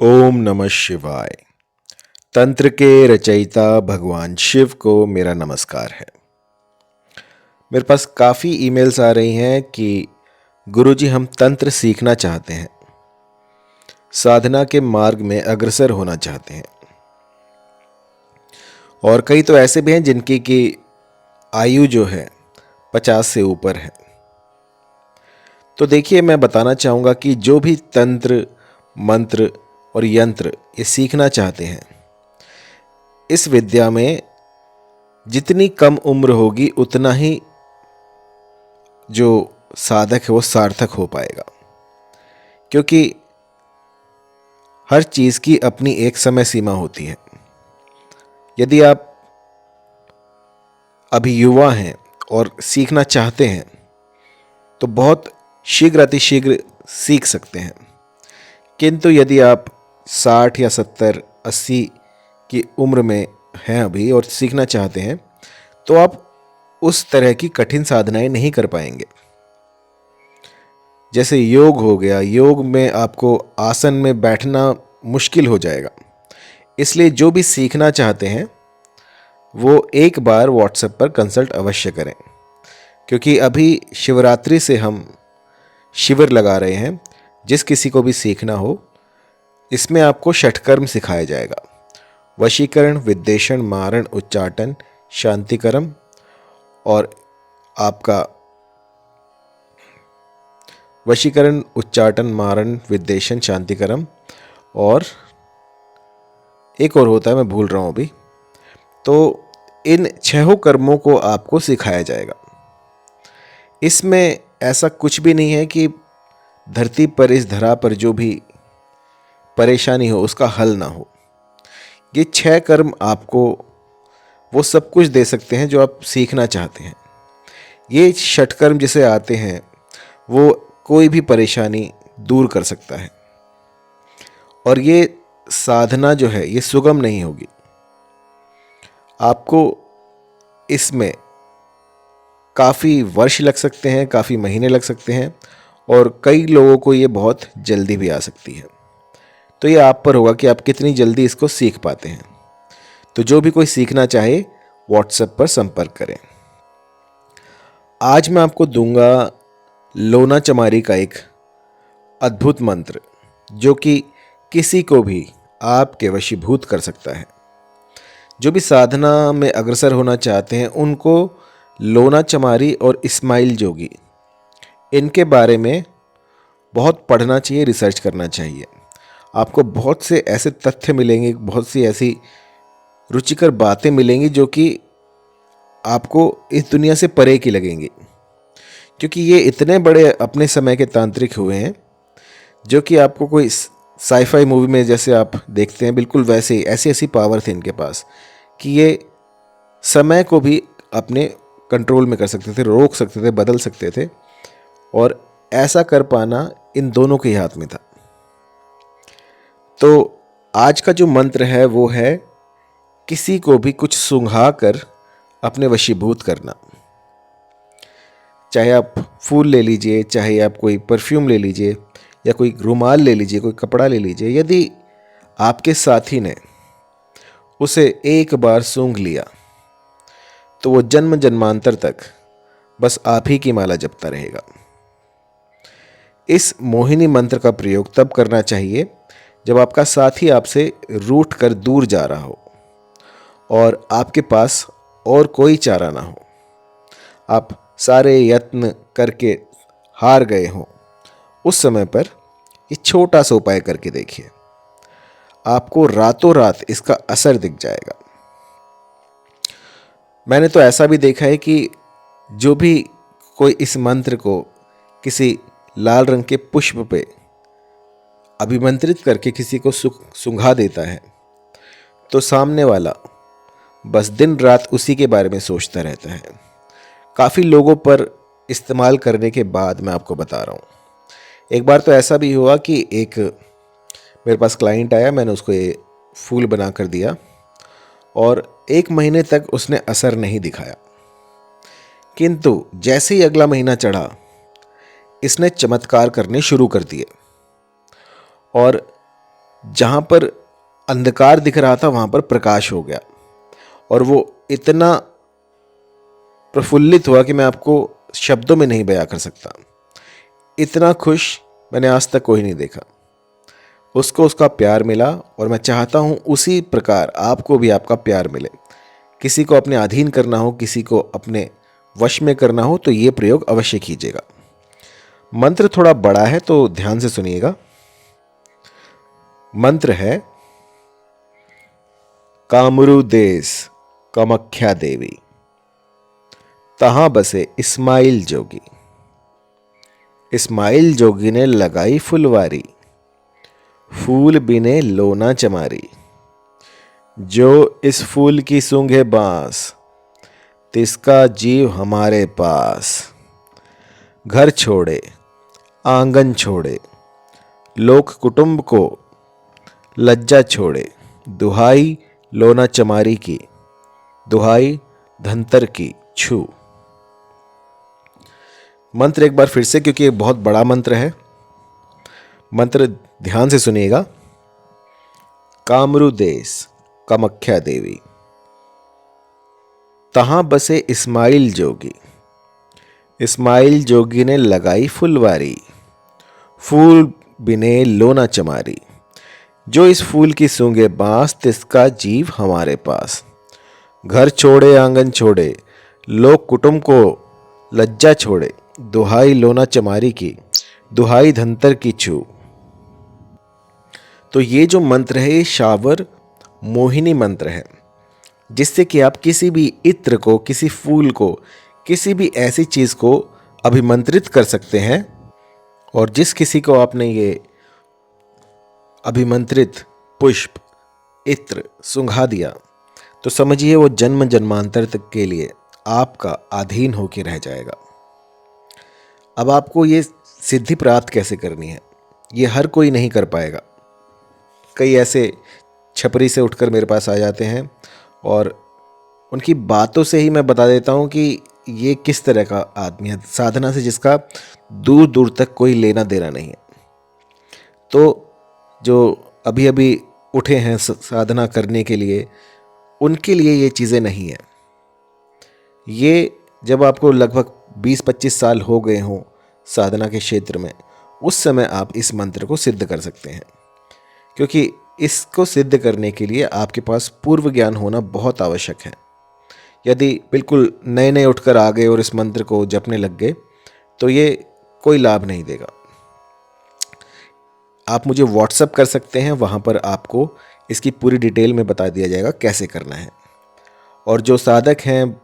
ओम नमः शिवाय। तंत्र के रचयिता भगवान शिव को मेरा नमस्कार है। मेरे पास काफ़ी ईमेल्स आ रही हैं कि गुरुजी हम तंत्र सीखना चाहते हैं, साधना के मार्ग में अग्रसर होना चाहते हैं। और कई तो ऐसे भी हैं जिनकी की आयु जो है 50 से ऊपर है। तो देखिए, मैं बताना चाहूँगा कि जो भी तंत्र, मंत्र और यंत्र ये सीखना चाहते हैं, इस विद्या में जितनी कम उम्र होगी उतना ही जो साधक है वो सार्थक हो पाएगा। क्योंकि हर चीज़ की अपनी एक समय सीमा होती है। यदि आप अभी युवा हैं और सीखना चाहते हैं तो बहुत शीघ्र अतिशीघ्र सीख सकते हैं। किंतु यदि आप 60 या 70, 80 की उम्र में हैं अभी और सीखना चाहते हैं तो आप उस तरह की कठिन साधनाएं नहीं कर पाएंगे। जैसे योग हो गया, योग में आपको आसन में बैठना मुश्किल हो जाएगा। इसलिए जो भी सीखना चाहते हैं वो एक बार व्हाट्सएप पर कंसल्ट अवश्य करें, क्योंकि अभी शिवरात्रि से हम शिविर लगा रहे हैं। जिस किसी को भी सीखना हो, इसमें आपको षटकर्म सिखाया जाएगा: वशीकरण, विद्वेषण, मारण, उच्चाटन, शांतिकरम और आपका वशीकरण, उच्चाटन, मारण, विद्वेषण, शांतिकरम और एक और होता है, मैं भूल रहा हूँ अभी। तो इन 6 कर्मों को आपको सिखाया जाएगा। इसमें ऐसा कुछ भी नहीं है कि धरती पर, इस धरा पर जो भी परेशानी हो उसका हल ना हो। ये 6 कर्म आपको वो सब कुछ दे सकते हैं जो आप सीखना चाहते हैं। ये षटकर्म जिसे आते हैं वो कोई भी परेशानी दूर कर सकता है। और ये साधना जो है ये सुगम नहीं होगी। आपको इसमें काफ़ी वर्ष लग सकते हैं, काफ़ी महीने लग सकते हैं और कई लोगों को ये बहुत जल्दी भी आ सकती है। तो ये आप पर होगा कि आप कितनी जल्दी इसको सीख पाते हैं। तो जो भी कोई सीखना चाहे व्हाट्सएप पर संपर्क करें। आज मैं आपको दूंगा लोना चमारी का एक अद्भुत मंत्र, जो कि किसी को भी आपके वशीभूत कर सकता है। जो भी साधना में अग्रसर होना चाहते हैं उनको लोना चमारी और इस्माइल जोगी, इनके बारे में बहुत पढ़ना चाहिए, रिसर्च करना चाहिए। आपको बहुत से ऐसे तथ्य मिलेंगे, बहुत सी ऐसी रुचिकर बातें मिलेंगी जो कि आपको इस दुनिया से परे की लगेंगी। क्योंकि ये इतने बड़े अपने समय के तांत्रिक हुए हैं, जो कि आपको कोई साईफाई मूवी में जैसे आप देखते हैं, बिल्कुल वैसे ही ऐसी ऐसी पावर थी इनके पास कि ये समय को भी अपने कंट्रोल में कर सकते थे, रोक सकते थे, बदल सकते थे। और ऐसा कर पाना इन दोनों के हाथ में था। तो आज का जो मंत्र है वो है किसी को भी कुछ सुंघा कर अपने वशीभूत करना। चाहे आप फूल ले लीजिए, चाहे आप कोई परफ्यूम ले लीजिए, या कोई रुमाल ले लीजिए, कोई कपड़ा ले लीजिए। यदि आपके साथी ने उसे एक बार सूंघ लिया तो वो जन्म जन्मांतर तक बस आप ही की माला जपता रहेगा। इस मोहिनी मंत्र का प्रयोग तब करना चाहिए जब आपका साथी आपसे रूठ कर दूर जा रहा हो और आपके पास और कोई चारा ना हो, आप सारे यत्न करके हार गए हों। उस समय पर ये छोटा सा उपाय करके देखिए, आपको रातों रात इसका असर दिख जाएगा। मैंने तो ऐसा भी देखा है कि जो भी कोई इस मंत्र को किसी लाल रंग के पुष्प पे अभिमंत्रित करके किसी को सुंघा देता है तो सामने वाला बस दिन रात उसी के बारे में सोचता रहता है। काफ़ी लोगों पर इस्तेमाल करने के बाद मैं आपको बता रहा हूँ। एक बार तो ऐसा भी हुआ कि एक मेरे पास क्लाइंट आया, मैंने उसको ये फूल बना कर दिया और 1 महीने तक उसने असर नहीं दिखाया। किंतु जैसे ही अगला महीना चढ़ा, इसने चमत्कार करने शुरू कर दिए और जहाँ पर अंधकार दिख रहा था वहाँ पर प्रकाश हो गया, और वो इतना प्रफुल्लित हुआ कि मैं आपको शब्दों में नहीं बयां कर सकता। इतना खुश मैंने आज तक कोई नहीं देखा। उसको उसका प्यार मिला, और मैं चाहता हूँ उसी प्रकार आपको भी आपका प्यार मिले। किसी को अपने अधीन करना हो, किसी को अपने वश में करना हो, तो ये प्रयोग अवश्य कीजिएगा। मंत्र थोड़ा बड़ा है तो ध्यान से सुनिएगा। मंत्र है कामरू देश कामाख्या देवी, तहां बसे इस्माइल जोगी। इस्माइल जोगी ने लगाई फुलवारी, फूल बिने लोना चमारी। जो इस फूल की सूंघे बांस, तिसका जीव हमारे पास। घर छोड़े आंगन छोड़े, लोक कुटुंब को लज्जा छोड़े। दुहाई लोना चमारी की, दुहाई धंतर की छू। मंत्र एक बार फिर से, क्योंकि ये बहुत बड़ा मंत्र है। मंत्र ध्यान से सुनिएगा। कामरू देश कामाख्या देवी, तहां बसे इस्माइल जोगी। इस्माइल जोगी ने लगाई फुलवारी, फूल बिने लोना चमारी। जो इस फूल की सूंघे बांस, तिसका जीव हमारे पास। घर छोड़े आंगन छोड़े, लोग कुटुंब को लज्जा छोड़े। दुहाई लोना चमारी की, दुहाई धंतर की छू। तो ये जो मंत्र है ये शावर मोहिनी मंत्र है, जिससे कि आप किसी भी इत्र को, किसी फूल को, किसी भी ऐसी चीज़ को अभिमंत्रित कर सकते हैं। और जिस किसी को आपने ये अभिमंत्रित पुष्प, इत्र सुंघा दिया, तो समझिए वो जन्म जन्मांतर तक के लिए आपका अधीन होकर रह जाएगा। अब आपको ये सिद्धि प्राप्त कैसे करनी है, ये हर कोई नहीं कर पाएगा। कई ऐसे छपरी से उठकर मेरे पास आ जाते हैं, और उनकी बातों से ही मैं बता देता हूँ कि ये किस तरह का आदमी है, साधना से जिसका दूर दूर तक कोई लेना देना नहीं है। तो जो अभी अभी उठे हैं साधना करने के लिए, उनके लिए ये चीज़ें नहीं हैं। ये जब आपको लगभग 20-25 साल हो गए हों साधना के क्षेत्र में, उस समय आप इस मंत्र को सिद्ध कर सकते हैं। क्योंकि इसको सिद्ध करने के लिए आपके पास पूर्व ज्ञान होना बहुत आवश्यक है। यदि बिल्कुल नए नए उठकर आ गए और इस मंत्र को जपने लग गए, तो ये कोई लाभ नहीं देगा। आप मुझे व्हाट्सएप कर सकते हैं, वहाँ पर आपको इसकी पूरी डिटेल में बता दिया जाएगा कैसे करना है। और जो साधक हैं,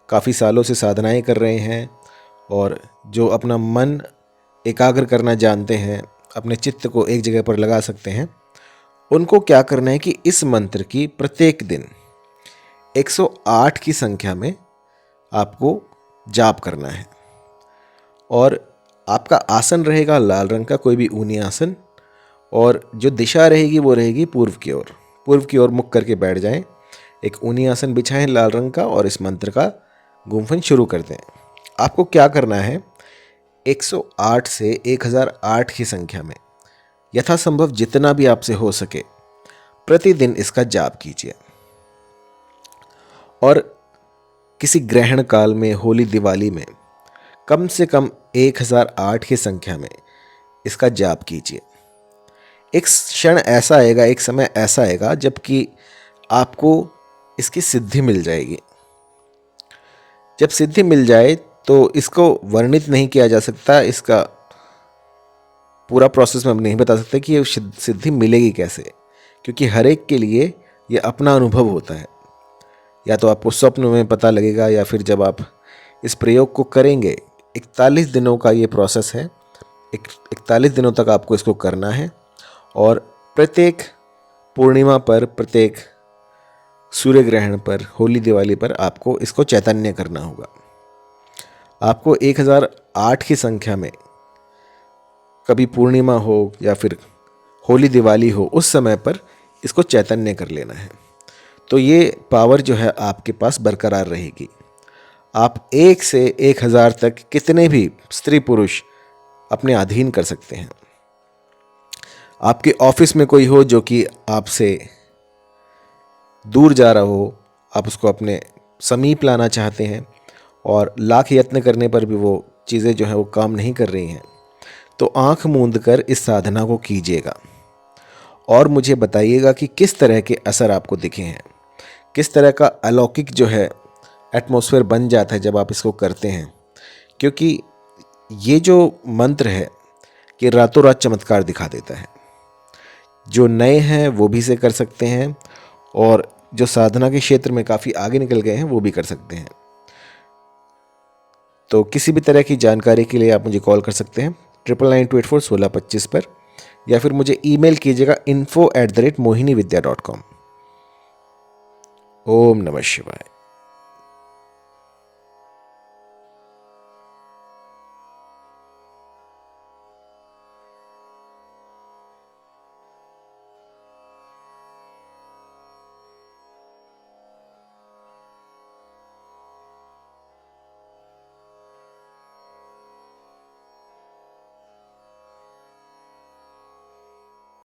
काफ़ी सालों से साधनाएं कर रहे हैं, और जो अपना मन एकाग्र करना जानते हैं, अपने चित्त को एक जगह पर लगा सकते हैं, उनको क्या करना है कि इस मंत्र की प्रत्येक दिन 108 की संख्या में आपको जाप करना है। और आपका आसन रहेगा लाल रंग का, कोई भी ऊनी आसन, और जो दिशा रहेगी वो रहेगी पूर्व की ओर। पूर्व की ओर मुख करके बैठ जाएं, एक ऊनी आसन बिछाएं लाल रंग का, और इस मंत्र का गुम्फन शुरू कर दें। आपको क्या करना है, 108 से 1008 की संख्या में यथासंभव जितना भी आपसे हो सके प्रतिदिन इसका जाप कीजिए। और किसी ग्रहण काल में, होली दिवाली में कम से कम 1008 की संख्या में इसका जाप कीजिए। एक क्षण ऐसा आएगा, एक समय ऐसा आएगा जबकि आपको इसकी सिद्धि मिल जाएगी। जब सिद्धि मिल जाए तो इसको वर्णित नहीं किया जा सकता, इसका पूरा प्रोसेस मैं नहीं बता सकता कि ये सिद्धि मिलेगी कैसे, क्योंकि हर एक के लिए ये अपना अनुभव होता है। या तो आपको स्वप्न में पता लगेगा, या फिर जब आप इस प्रयोग को करेंगे। 41 दिनों का ये प्रोसेस है। 41 दिनों तक आपको इसको करना है, और प्रत्येक पूर्णिमा पर, प्रत्येक सूर्य ग्रहण पर, होली दिवाली पर आपको इसको चैतन्य करना होगा। आपको 1008 की संख्या में, कभी पूर्णिमा हो या फिर होली दिवाली हो, उस समय पर इसको चैतन्य कर लेना है। तो ये पावर जो है आपके पास बरकरार रहेगी। आप 1 से 1000 तक कितने भी स्त्री पुरुष अपने अधीन कर सकते हैं। आपके ऑफिस में कोई हो जो कि आपसे दूर जा रहा हो, आप उसको अपने समीप लाना चाहते हैं और लाख यत्न करने पर भी वो चीज़ें जो हैं वो काम नहीं कर रही हैं, तो आंख मूंद कर इस साधना को कीजिएगा और मुझे बताइएगा कि किस तरह के असर आपको दिखे हैं, किस तरह का अलौकिक जो है एटमॉस्फेयर बन जाता है जब आप इसको करते हैं। क्योंकि ये जो मंत्र है कि रातों रात चमत्कार दिखा देता है। जो नए हैं वो भी इसे कर सकते हैं और जो साधना के क्षेत्र में काफ़ी आगे निकल गए हैं वो भी कर सकते हैं। तो किसी भी तरह की जानकारी के लिए आप मुझे कॉल कर सकते हैं 9992841625 पर, या फिर मुझे ईमेल कीजिएगा info@mohinividya.com। ओम नमः शिवाय।